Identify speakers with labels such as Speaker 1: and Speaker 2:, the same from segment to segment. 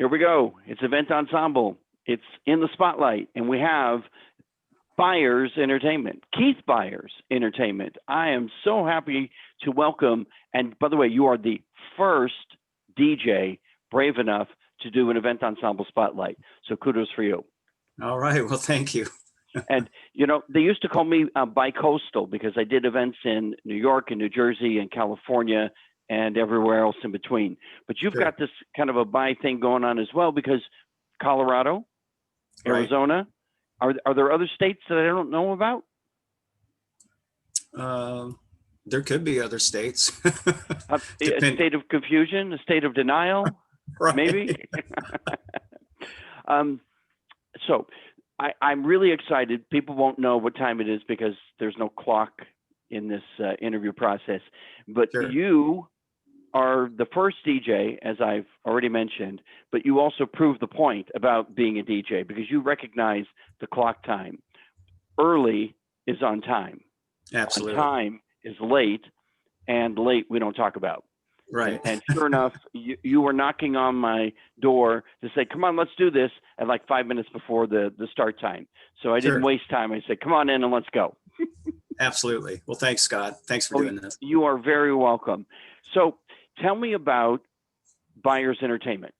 Speaker 1: Here we go. It's Event Ensemble. It's in the spotlight, and we have Byers Entertainment, Keith Byers Entertainment. I am so happy to welcome, and by the way, you are the first DJ brave enough to do an Event Ensemble spotlight. So kudos for you.
Speaker 2: All right. Well, thank you.
Speaker 1: And, you know, they used to call me bi-coastal because I did events in New York and New Jersey and California and everywhere else in between. But you've got this kind of a bi thing going on as well because Colorado, Arizona, are there other states that I don't know about?
Speaker 2: There could be other states.
Speaker 1: A state of confusion, a state of denial, maybe? So I'm really excited. People won't know what time it is because there's no clock in this interview process. But you are the first DJ, as I've already mentioned, but you also prove the point about being a DJ because you recognize the clock time. Early is on time.
Speaker 2: Absolutely.
Speaker 1: On time is late, and late we don't talk about.
Speaker 2: Right.
Speaker 1: And sure enough, you were knocking on my door to say, come on, let's do this at like 5 minutes before the start time. So I didn't waste time. I said, come on in and let's go.
Speaker 2: Absolutely. Well, thanks, Scott. Thanks for doing this.
Speaker 1: You are very welcome. So tell me about Byers Entertainment.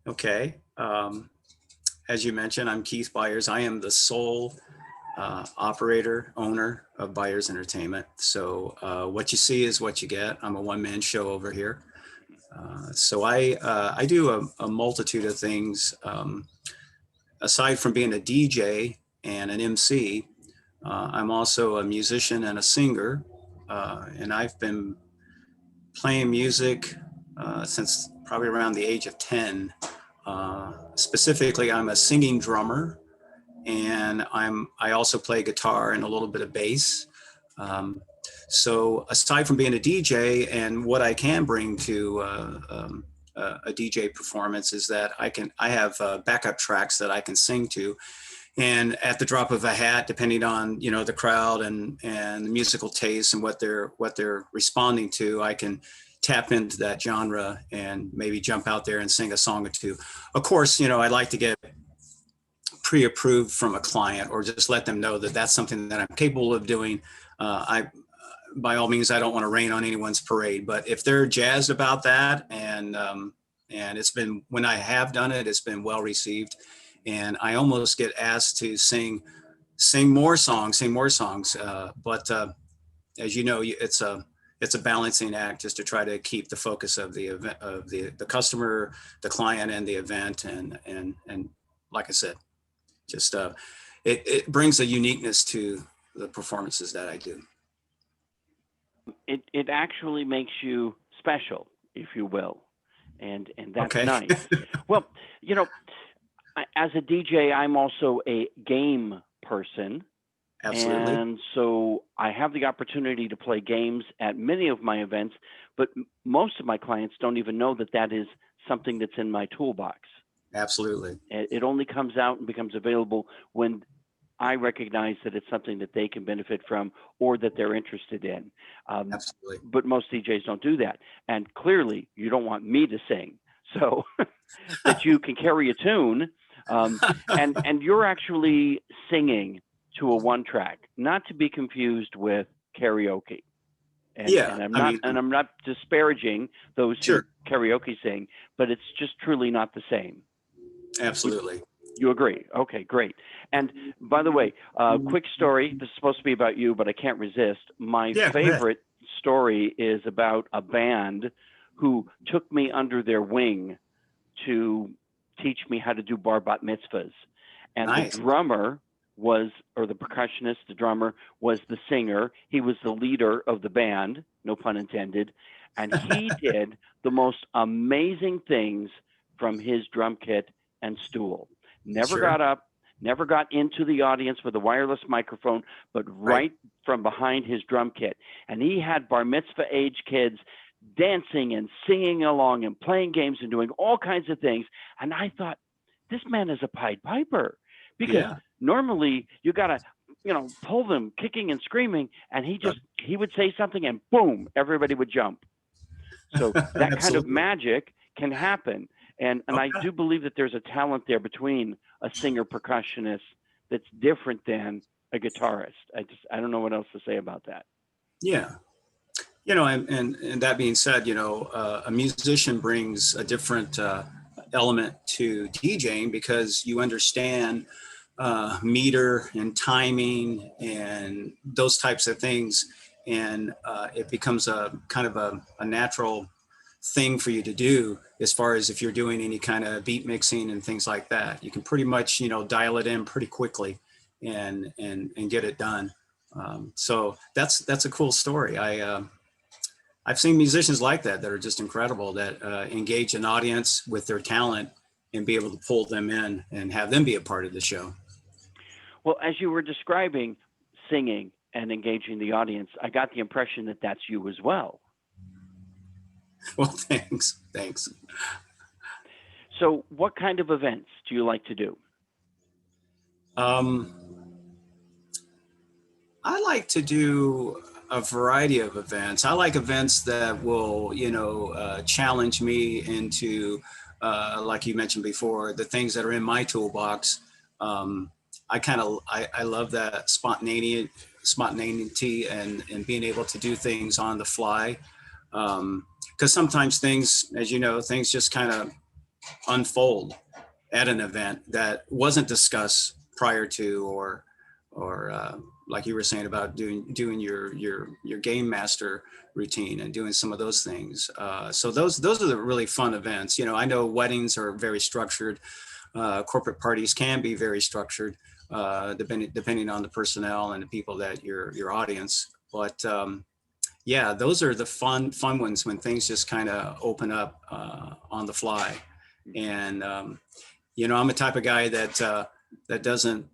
Speaker 2: Okay. As you mentioned, I'm Keith Byers. I am the sole operator, owner of Byers Entertainment. So what you see is what you get. I'm a one-man show over here. So I do a multitude of things. Aside from being a DJ and an MC, I'm also a musician and a singer. And I've been playing music since probably around the age of 10. Specifically, I'm a singing drummer. And I also play guitar and a little bit of bass. So aside from being a DJ, and what I can bring to a DJ performance is that I have backup tracks that I can sing to, and at the drop of a hat, depending on the crowd and the musical taste and what they're responding to, I can tap into that genre and maybe jump out there and sing a song or two. Of course, I'd like to get pre-approved from a client or just let them know that that's something that I'm capable of doing. By all means, I don't want to rain on anyone's parade, but if they're jazzed about that and it's been, when I have done it, it's been well received. And I almost get asked to sing more songs. But as you know, it's a balancing act just to try to keep the focus of the event, of the customer, the client, and the event. And like I said, just it brings a uniqueness to the performances that I do.
Speaker 1: It actually makes you special, if you will, and that's nice. Well, as a DJ, I'm also a game person.
Speaker 2: Absolutely.
Speaker 1: And so I have the opportunity to play games at many of my events, but most of my clients don't even know that that is something that's in my toolbox.
Speaker 2: Absolutely.
Speaker 1: It only comes out and becomes available when I recognize that it's something that they can benefit from or that they're interested in.
Speaker 2: Absolutely.
Speaker 1: But most DJs don't do that. And clearly, you don't want me to sing. So that you can carry a tune. And you're actually singing to a one track, not to be confused with karaoke. And I'm not disparaging those who karaoke sing, but it's just truly not the same.
Speaker 2: Absolutely.
Speaker 1: You agree? Okay, great. And by the way, quick story. This is supposed to be about you, but I can't resist. My favorite story is about a band who took me under their wing to teach me how to do bar bat mitzvahs. And the drummer or the percussionist, the drummer was the singer. He was the leader of the band, no pun intended. And he did the most amazing things from his drum kit and stool. Never got up, never got into the audience with a wireless microphone, but right from behind his drum kit. And he had bar mitzvah age kids dancing and singing along and playing games and doing all kinds of things. And I thought, this man is a Pied Piper, because normally you got to, pull them kicking and screaming. And he would say something and boom, everybody would jump. So that kind of magic can happen. And I do believe that there's a talent there between a singer percussionist that's different than a guitarist. I don't know what else to say about that.
Speaker 2: Yeah. And that being said, a musician brings a different element to DJing because you understand meter and timing and those types of things. And it becomes a kind of a natural thing for you to do as far as if you're doing any kind of beat mixing and things like that. You can pretty much, dial it in pretty quickly and get it done. So that's a cool story. I've seen musicians like that are just incredible, that engage an audience with their talent and be able to pull them in and have them be a part of the show.
Speaker 1: Well, as you were describing singing and engaging the audience, I got the impression that that's you as well.
Speaker 2: Well, thanks.
Speaker 1: So what kind of events do you like to do?
Speaker 2: I like to do a variety of events. I like events that will, challenge me into, like you mentioned before, the things that are in my toolbox. I love that spontaneity and being able to do things on the fly. Because sometimes things, as you know, things just kind of unfold at an event that wasn't discussed prior to, or like you were saying about doing your game master routine and doing some of those things. So those are the really fun events. I know weddings are very structured. Corporate parties can be very structured, depending on the personnel and the people that your audience. But yeah, those are the fun ones when things just kind of open up on the fly. And I'm a type of guy that doesn't,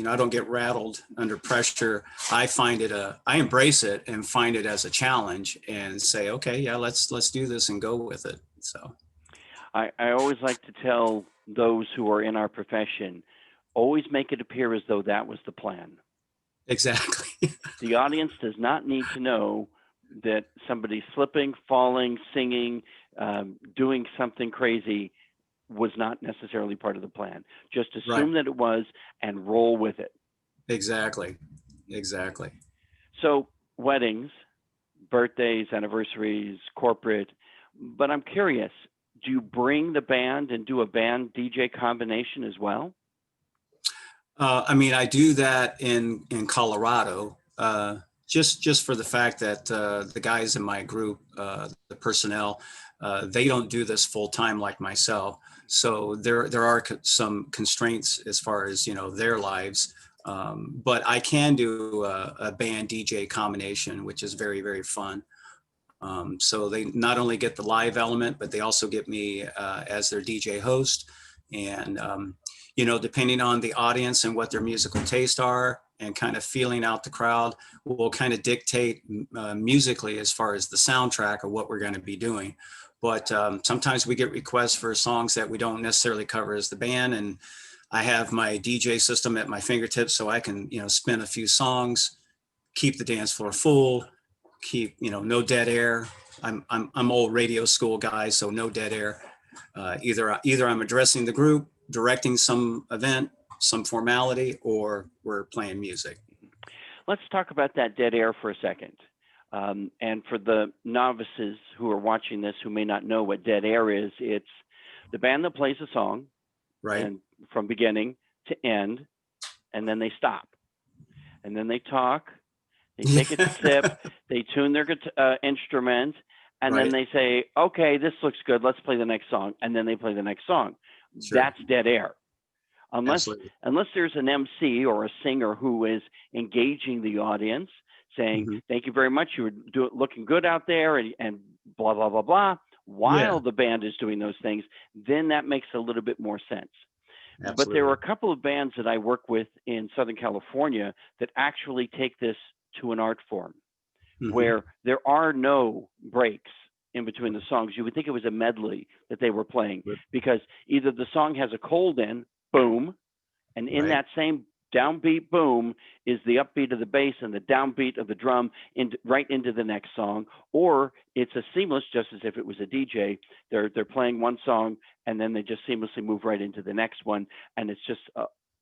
Speaker 2: I don't get rattled under pressure. I embrace it and find it as a challenge and say, okay, yeah, let's do this and go with it. So
Speaker 1: I always like to tell those who are in our profession, always make it appear as though that was the plan.
Speaker 2: Exactly.
Speaker 1: The audience does not need to know that somebody slipping, falling, singing, doing something crazy was not necessarily part of the plan. Just assume that it was and roll with it.
Speaker 2: Exactly.
Speaker 1: So weddings, birthdays, anniversaries, corporate, but I'm curious, do you bring the band and do a band DJ combination as well?
Speaker 2: I do that in Colorado, just for the fact that the guys in my group, the personnel, they don't do this full time like myself. So there are some constraints as far as their lives, but I can do a band DJ combination, which is very, very fun. So they not only get the live element, but they also get me as their DJ host. And depending on the audience and what their musical tastes are and kind of feeling out the crowd will kind of dictate musically as far as the soundtrack of what we're going to be doing. But sometimes we get requests for songs that we don't necessarily cover as the band. And I have my DJ system at my fingertips so I can, spin a few songs, keep the dance floor full, keep, no dead air. I'm old radio school guy, so no dead air. Either I'm addressing the group, directing some event, some formality, or we're playing music.
Speaker 1: Let's talk about that dead air for a second. And for the novices who are watching this who may not know what dead air is, it's the band that plays a song,
Speaker 2: right,
Speaker 1: and from beginning to end, and then they stop, and then they talk, they take a sip, they tune their instrument, and then they say, okay, this looks good, let's play the next song, and then they play the next song. Sure. That's dead air. Unless there's an MC or a singer who is engaging the audience, saying, thank you very much, you were looking good out there, and blah, blah, blah, blah, while the band is doing those things, then that makes a little bit more sense. Absolutely. But there are a couple of bands that I work with in Southern California that actually take this to an art form, where there are no breaks in between the songs. You would think it was a medley that they were playing, because either the song has a cold in, boom, and in that same downbeat boom is the upbeat of the bass and the downbeat of the drum right into the next song, or it's a seamless, just as if it was a DJ. They're playing one song and then they just seamlessly move right into the next one, and it's just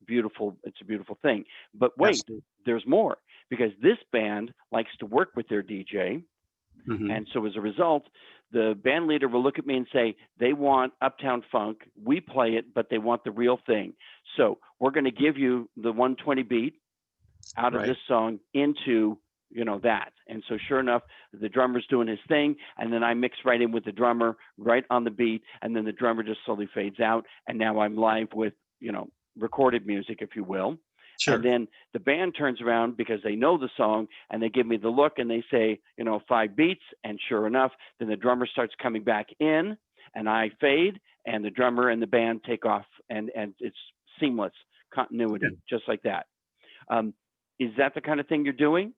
Speaker 1: beautiful. It's a beautiful thing. But wait,
Speaker 2: Absolutely.
Speaker 1: there's more, because this band likes to work with their DJ.
Speaker 2: Mm-hmm.
Speaker 1: And so as a result, the band leader will look at me and say, they want Uptown Funk. We play it, but they want the real thing. So we're going to give you the 120 beat out of
Speaker 2: Right.
Speaker 1: this song into, that. And so sure enough, the drummer's doing his thing. And then I mix right in with the drummer right on the beat. And then the drummer just slowly fades out. And now I'm live with, recorded music, if you will.
Speaker 2: Sure.
Speaker 1: And then the band turns around because they know the song and they give me the look and they say, 5 beats. And sure enough, then the drummer starts coming back in and I fade and the drummer and the band take off, and it's seamless continuity, just like that. Is that the kind of thing you're doing?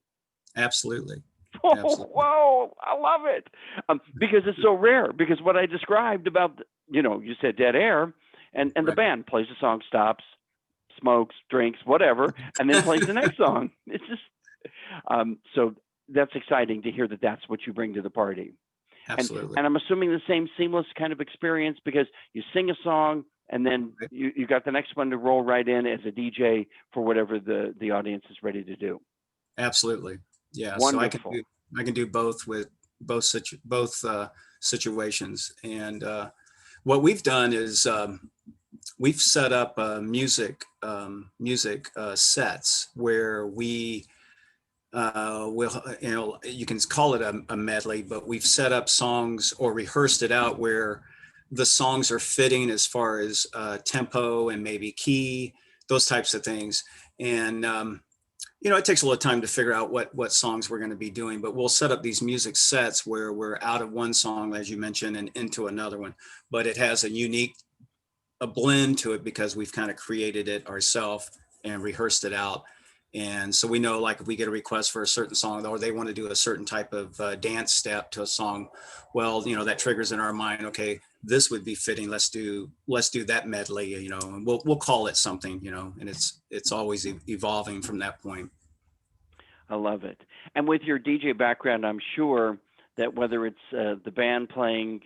Speaker 2: Absolutely.
Speaker 1: Oh,
Speaker 2: Absolutely.
Speaker 1: whoa, I love it. Because it's so rare, because what I described about, you said dead air and the
Speaker 2: Right.
Speaker 1: band plays the song, stops, smokes, drinks, whatever, and then plays the next song. It's just, so that's exciting to hear that that's what you bring to the party.
Speaker 2: Absolutely.
Speaker 1: And I'm assuming the same seamless kind of experience, because you sing a song and then you got the next one to roll right in as a DJ for whatever the audience is ready to do.
Speaker 2: Absolutely. Yeah.
Speaker 1: Wonderful.
Speaker 2: So I can do both with both situations. And what we've done is we've set up music sets where we will, you can call it a medley, but we've set up songs or rehearsed it out where the songs are fitting as far as tempo and maybe key, those types of things. And it takes a little time to figure out what songs we're going to be doing, but we'll set up these music sets where we're out of one song, as you mentioned, and into another one, but it has a blend to it because we've kind of created it ourselves and rehearsed it out. And so we know, like, if we get a request for a certain song or they want to do a certain type of dance step to a song, well, that triggers in our mind, okay, this would be fitting. Let's do that medley, and we'll call it something, and it's always evolving from that point.
Speaker 1: I love it. And with your DJ background, I'm sure that whether it's the band playing,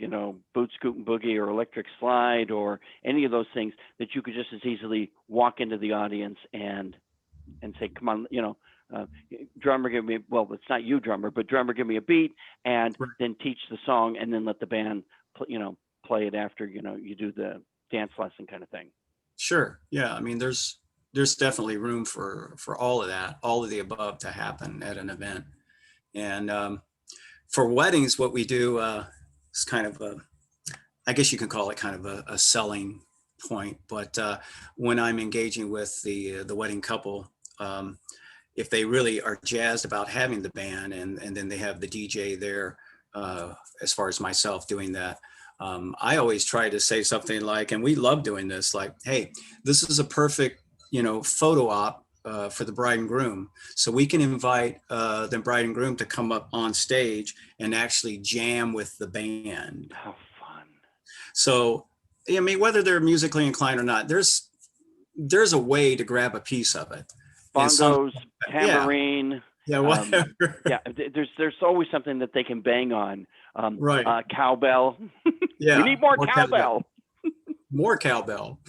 Speaker 1: Boot Scoot and Boogie or Electric Slide or any of those things, that you could just as easily walk into the audience and say, come on, drummer, give me, well, it's not you, drummer, but drummer, give me a beat, and then teach the song and then let the band, play it after, you do the dance lesson kind of thing.
Speaker 2: Sure. Yeah. I mean, there's definitely room for all of that, all of the above to happen at an event. And for weddings, what we do is kind of I guess you can call it kind of a selling point. But when I'm engaging with the wedding couple, if they really are jazzed about having the band and then they have the DJ there, as far as myself doing that, I always try to say something like, and we love doing this, like, hey, this is a perfect, photo op for the bride and groom. So we can invite the bride and groom to come up on stage and actually jam with the band.
Speaker 1: How fun.
Speaker 2: So, I mean, whether they're musically inclined or not, there's a way to grab a piece of it.
Speaker 1: Bongos, tambourine.
Speaker 2: Yeah, whatever.
Speaker 1: There's always something that they can bang on.
Speaker 2: Right.
Speaker 1: Cowbell.
Speaker 2: Yeah.
Speaker 1: We need more cowbell.
Speaker 2: More cowbell.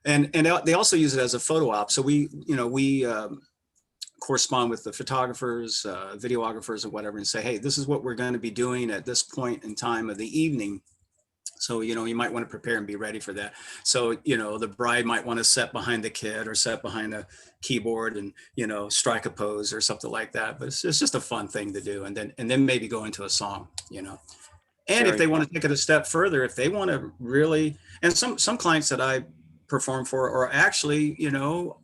Speaker 2: And they also use it as a photo op. So we correspond with the photographers, videographers, or whatever, and say, hey, this is what we're going to be doing at this point in time of the evening. So, you might want to prepare and be ready for that. So, the bride might want to sit behind the kid or sit behind a keyboard and, strike a pose or something like that. But it's just a fun thing to do. And then maybe go into a song, And
Speaker 1: Very
Speaker 2: if they want
Speaker 1: fun.
Speaker 2: to take it a step further, if they want to really, and some clients that I perform for are actually,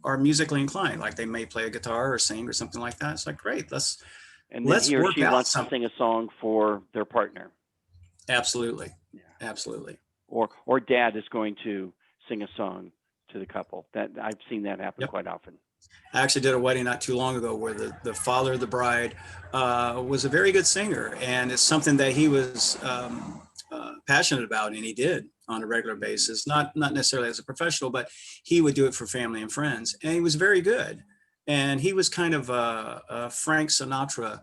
Speaker 2: are musically inclined, like they may play a guitar or sing or something like that. It's like, great, let's
Speaker 1: he or
Speaker 2: work
Speaker 1: she
Speaker 2: out
Speaker 1: wants
Speaker 2: something.
Speaker 1: to sing a song for their partner.
Speaker 2: Absolutely.
Speaker 1: Yeah.
Speaker 2: Absolutely.
Speaker 1: Or dad is going to sing a song to the couple. That I've seen that happen quite often.
Speaker 2: I actually did a wedding not too long ago where the father of the bride was a very good singer, and it's something that he was passionate about, and he did on a regular basis, not necessarily as a professional, but he would do it for family and friends, and he was very good. And he was kind of a Frank Sinatra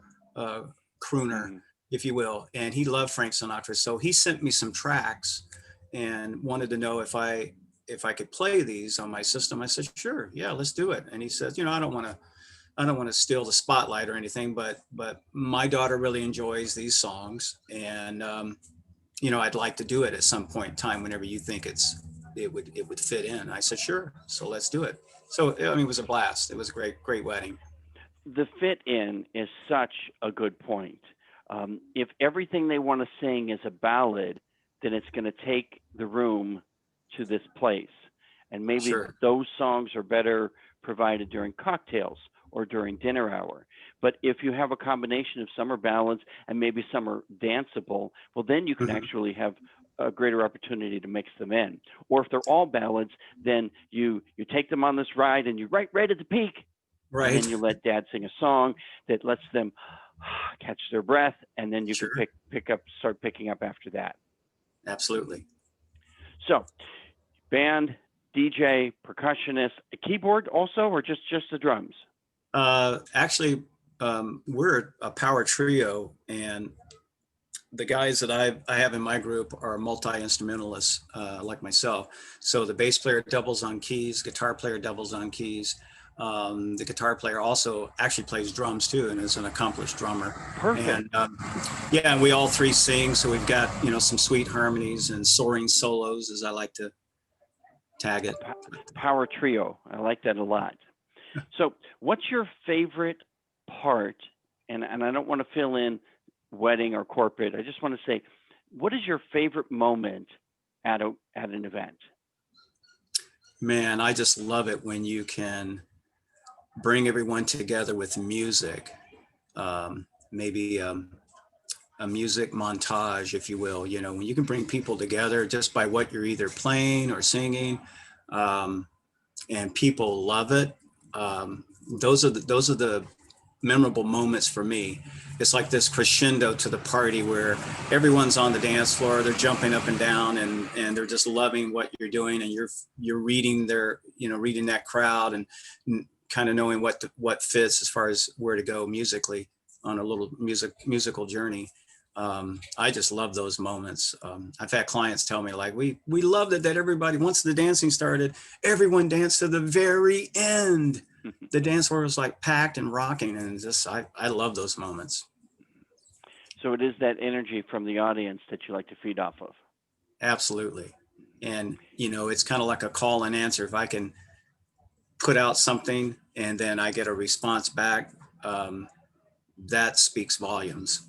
Speaker 2: crooner, if you will, and he loved Frank Sinatra. So he sent me some tracks and wanted to know if I could play these on my system. I said, sure, yeah, let's do it. And he said, I don't want to steal the spotlight or anything, but my daughter really enjoys these songs, and I'd like to do it at some point in time whenever you think it would fit in. I said, sure, so let's do it. So I mean, it was a blast. It was a great wedding.
Speaker 1: The fit in is such a good point. If everything they want to sing is a ballad, then it's going to take the room to this place, and maybe
Speaker 2: Sure.
Speaker 1: those songs are better provided during cocktails or during dinner hour. But if you have a combination of some are ballads and maybe some are danceable, well, then you can actually have a greater opportunity to mix them in. Or if they're all ballads, then you take them on this ride and you right at the peak,
Speaker 2: Right.
Speaker 1: and then you let Dad sing a song that lets them catch their breath, and then you
Speaker 2: Sure.
Speaker 1: can start picking up after that.
Speaker 2: Absolutely.
Speaker 1: So, band, DJ, percussionist, a keyboard also, or just the drums?
Speaker 2: Actually, we're a power trio, and the guys that I have in my group are multi-instrumentalists, like myself. So the bass player doubles on keys, guitar player doubles on keys. The guitar player also actually plays drums too, and is an accomplished drummer.
Speaker 1: Perfect.
Speaker 2: And and we all three sing, so we've got some sweet harmonies and soaring solos, as I like to tag it.
Speaker 1: Power trio. I like that a lot. So, what's your favorite part? And I don't want to fill in wedding or corporate. I just want to say, what is your favorite moment at an event?
Speaker 2: Man, I just love it when you can bring everyone together with music, maybe a music montage, if you will. When you can bring people together just by what you're either playing or singing, and people love it. Those are the memorable moments for me. It's like this crescendo to the party where everyone's on the dance floor, they're jumping up and down, and they're just loving what you're doing, and you're reading reading that crowd, and kind of knowing what fits as far as where to go musically on a little musical journey. I just love those moments. I've had clients tell me, like, we loved it that everybody, once the dancing started, everyone danced to the very end. The dance floor was like packed and rocking, and just I love those moments.
Speaker 1: So it is that energy from the audience that you like to feed off of.
Speaker 2: Absolutely. And it's kind of like a call and answer. If I can put out something and then I get a response back, that speaks volumes.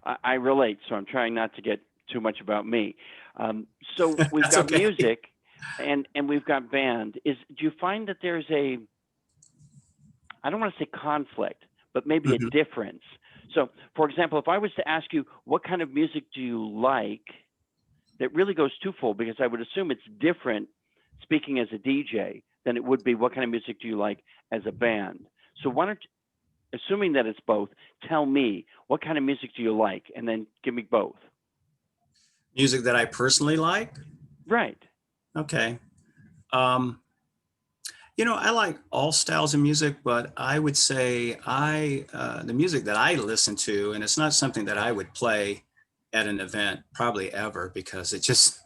Speaker 1: I relate, so I'm trying not to get too much about me. So we've
Speaker 2: That's
Speaker 1: got
Speaker 2: okay.
Speaker 1: music, and we've got band. Do you find that there's I don't want to say conflict, but maybe a difference? So, for example, if I was to ask you, what kind of music do you like? That really goes twofold, because I would assume it's different speaking as a DJ than it would be what kind of music do you like as a band. So why don't, assuming that it's both, tell me what kind of music do you like, and then give me both.
Speaker 2: Music that I personally like?
Speaker 1: Right.
Speaker 2: Okay. I like all styles of music, but I would say the music that I listen to, and it's not something that I would play at an event probably ever, because it just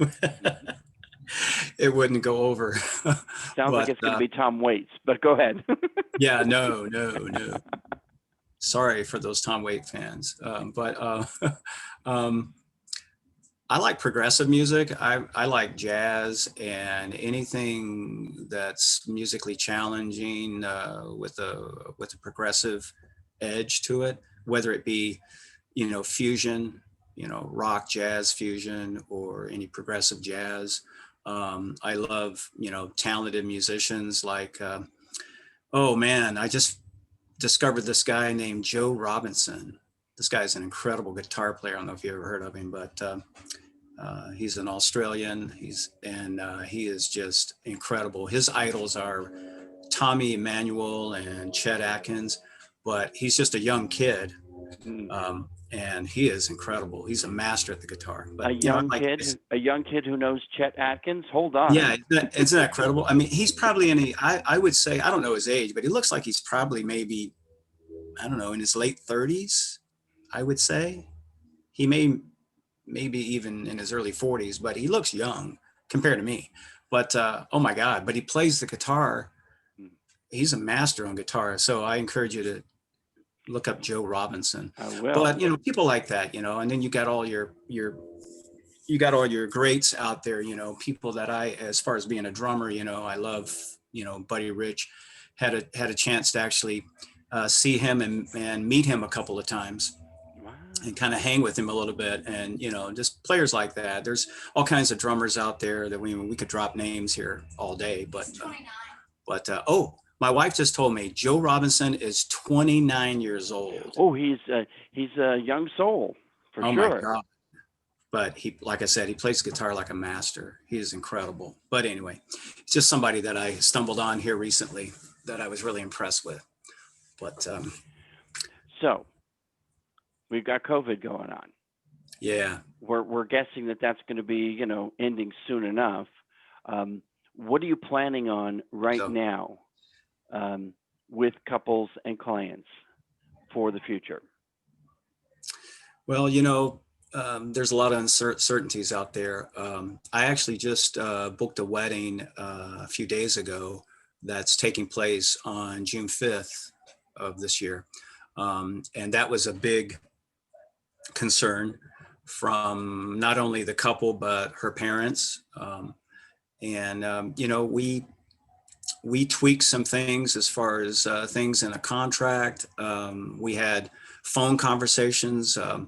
Speaker 2: it wouldn't go over.
Speaker 1: Sounds like it's going to be Tom Waits, but go ahead.
Speaker 2: Yeah, no. Sorry for those Tom Waits fans, but I like progressive music. I like jazz and anything that's musically challenging, with a progressive edge to it, whether it be fusion, rock, jazz fusion, or any progressive jazz. I love talented musicians like oh man, I just discovered this guy named Joe Robinson. This guy's an incredible guitar player. I don't know if you ever heard of him, but he's an Australian. He is just incredible. His idols are Tommy Emmanuel and Chet Atkins, but he's just a young kid. and he is incredible. He's a master at the guitar. But
Speaker 1: A young kid who knows Chet Atkins. Hold on.
Speaker 2: Yeah, isn't that incredible? I mean, he's probably I would say, I don't know his age, but he looks like he's probably maybe, I don't know, in his late 30s, I would say. He maybe even in his early 40s, but he looks young compared to me. But oh my God, but he plays the guitar. He's a master on guitar. So I encourage you to look up Joe Robinson.
Speaker 1: I will.
Speaker 2: But people like that, and then you got all your greats out there, people that as far as being a drummer, I love, Buddy Rich. Had a chance to actually see him and meet him a couple of times.
Speaker 1: Wow.
Speaker 2: And kind of hang with him a little bit, and just players like that. There's all kinds of drummers out there that we could drop names here all day, but oh, my wife just told me Joe Robinson is 29 years old.
Speaker 1: Oh, he's a young soul for sure.
Speaker 2: Oh my God. But like I said, he plays guitar like a master. He is incredible. But anyway, it's just somebody that I stumbled on here recently that I was really impressed with. But
Speaker 1: so we've got COVID going on.
Speaker 2: Yeah.
Speaker 1: We're guessing that that's going to be, ending soon enough. What are you planning on now with couples and clients for the future?
Speaker 2: Well, there's a lot of uncertainties out there. I actually just booked a wedding a few days ago that's taking place on June 5th of this year. And that was a big concern from not only the couple, but her parents. We tweaked some things as far as things in a contract. We had phone conversations, a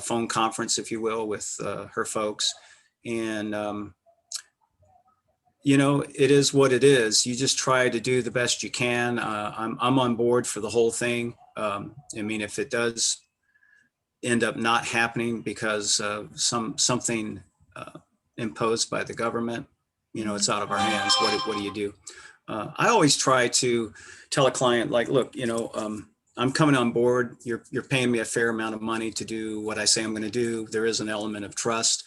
Speaker 2: phone conference, if you will, with her folks. And, it is what it is. You just try to do the best you can. I'm on board for the whole thing. If it does end up not happening because of something imposed by the government, it's out of our hands. What do you do? I always try to tell a client, like, look, I'm coming on board. You're paying me a fair amount of money to do what I say I'm going to do. There is an element of trust.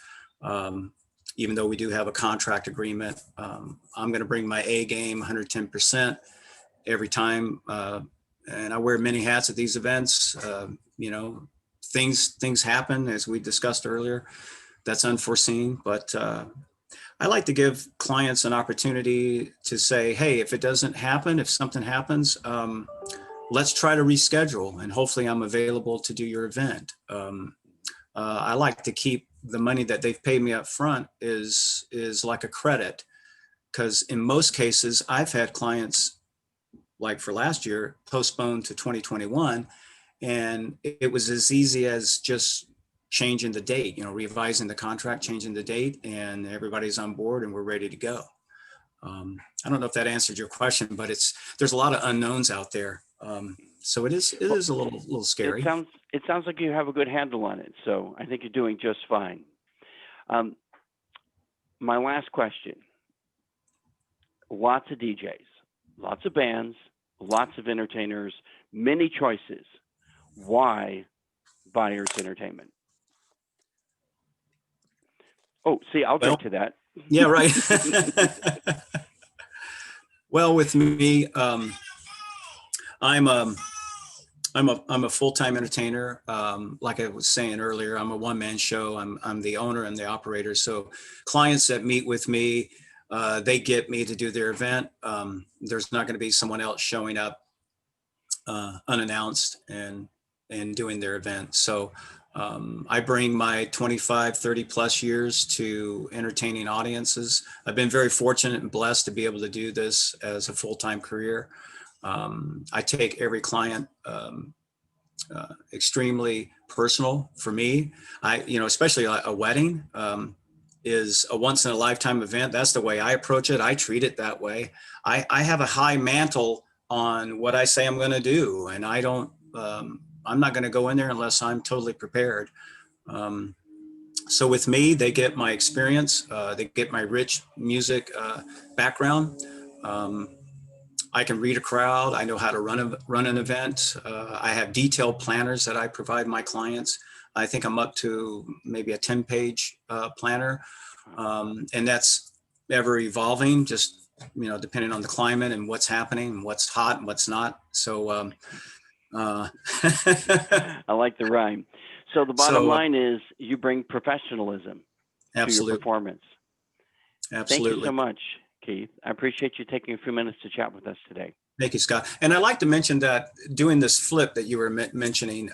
Speaker 2: Even though we do have a contract agreement, I'm going to bring my A game 110% every time. And I wear many hats at these events. Things happen, as we discussed earlier. That's unforeseen, but I like to give clients an opportunity to say, hey, if it doesn't happen, if something happens, let's try to reschedule, and hopefully I'm available to do your event. I like to keep the money that they've paid me up front is like a credit, because in most cases I've had clients, like for last year, postponed to 2021, and it was as easy as just changing the date, revising the contract, changing the date, and everybody's on board and we're ready to go. I don't know if that answered your question, but there's a lot of unknowns out there. So it is a little scary.
Speaker 1: It sounds like you have a good handle on it. So I think you're doing just fine. My last question: lots of DJs, lots of bands, lots of entertainers, many choices. Why Byers Entertainment? Oh, see, I'll get to that.
Speaker 2: Yeah, right. Well, with me, I'm a full-time entertainer. Like I was saying earlier, I'm a one-man show. I'm the owner and the operator. So clients that meet with me, they get me to do their event. There's not going to be someone else showing up unannounced and doing their event. So I bring my 25, 30 plus years to entertaining audiences. I've been very fortunate and blessed to be able to do this as a full-time career. I take every client extremely personal for me. Especially a wedding is a once in a lifetime event. That's the way I approach it. I treat it that way. I have a high mantle on what I say I'm going to do, and I'm not going to go in there unless I'm totally prepared. So with me, they get my experience, they get my rich music background. I can read a crowd. I know how to run an event. I have detailed planners that I provide my clients. I think I'm up to maybe a 10-page planner, and that's ever evolving, just depending on the climate and what's happening and what's hot and what's not. So
Speaker 1: I like the rhyme. So the bottom line is you bring professionalism to your performance.
Speaker 2: Absolutely.
Speaker 1: Thank you so much, Keith. I appreciate you taking a few minutes to chat with us today.
Speaker 2: Thank you, Scott. And I'd like to mention that doing this flip that you were mentioning,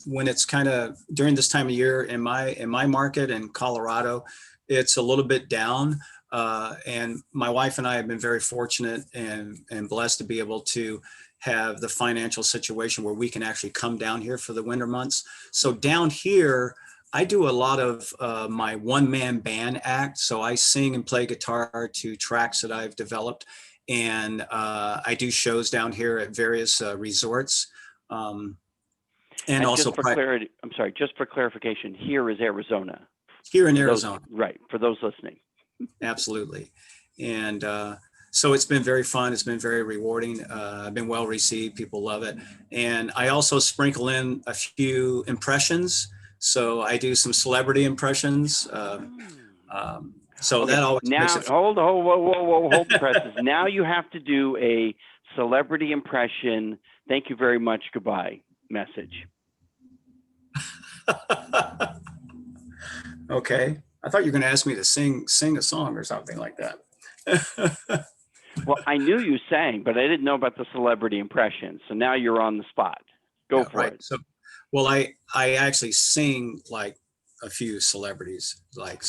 Speaker 2: when it's kind of during this time of year in my market in Colorado, it's a little bit down. And my wife and I have been very fortunate and blessed to be able to have the financial situation where we can actually come down here for the winter months. So down here, I do a lot of my one-man band act. So I sing and play guitar to tracks that I've developed. And I do shows down here at various resorts. And also
Speaker 1: just for clarity, I'm sorry, just for clarification, here is Arizona.
Speaker 2: Here in Arizona.
Speaker 1: Right, for those listening.
Speaker 2: Absolutely. And so it's been very fun. It's been very rewarding. I've been well received. People love it. And I also sprinkle in a few impressions. So I do some celebrity impressions. So that always makes it fun.
Speaker 1: Hold the presses. Now you have to do a celebrity impression. Thank you very much. Goodbye message.
Speaker 2: Okay. I thought you were going to ask me to sing a song or something like that.
Speaker 1: Well, I knew you sang, but I didn't know about the celebrity impression. So now you're on the spot. Go for it.
Speaker 2: So, well, I actually sing like a few celebrities, like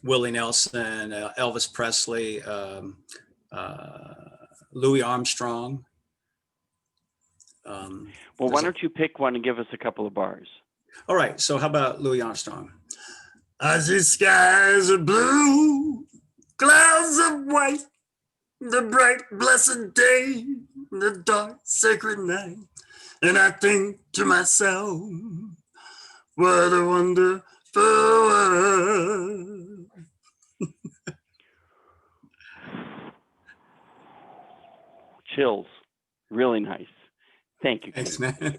Speaker 2: Willie Nelson, Elvis Presley, Louis Armstrong.
Speaker 1: Well, why don't you pick one and give us a couple of bars?
Speaker 2: All right. So how about Louis Armstrong? I see skies of blue, clouds of white, the bright blessed day, the dark sacred night. And I think to myself, what a wonderful world.
Speaker 1: Chills. Really nice. Thank you.
Speaker 2: Thanks, man.